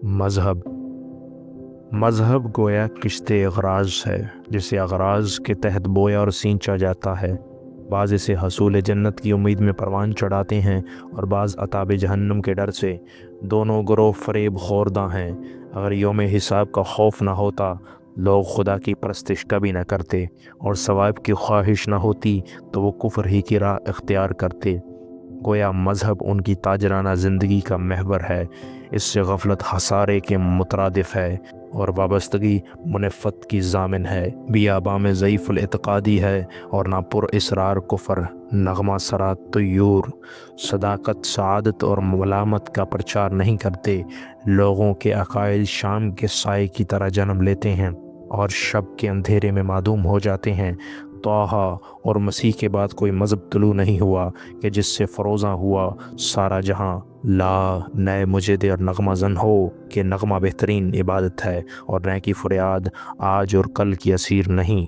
مذہب مذہب گویا کشت اغراض ہے جسے اغراض کے تحت بویا اور سینچا جاتا ہے۔ بعض اسے حصول جنت کی امید میں پروان چڑھاتے ہیں اور بعض عذاب جہنم کے ڈر سے۔ دونوں گروہ فریب خوردہ ہیں۔ اگر یوم حساب کا خوف نہ ہوتا لوگ خدا کی پرستش کبھی نہ کرتے، اور ثواب کی خواہش نہ ہوتی تو وہ کفر ہی کی راہ اختیار کرتے۔ گویا مذہب ان کی تاجرانہ زندگی کا محور ہے۔ اس سے غفلت خسارے کے مترادف ہے اور وابستگی منفت کی ضامن ہے۔ بیاباں میں ضعیف الاعتقادی ہے اور نہ پر اسرار کفر۔ نغمہ سرا طیور صداقت، سعادت اور ملامت کا پرچار نہیں کرتے۔ لوگوں کے عقائد شام کے سائے کی طرح جنم لیتے ہیں اور شب کے اندھیرے میں معدوم ہو جاتے ہیں۔ طٰہٰ اور مسیح کے بعد کوئی مذہب طلوع نہیں ہوا کہ جس سے فروزاں ہوا سارا جہاں۔ لا نئے مجد اور نغمہ زن ہو کہ نغمہ بہترین عبادت ہے، اور نئے کی فریاد آج اور کل کی اسیر نہیں۔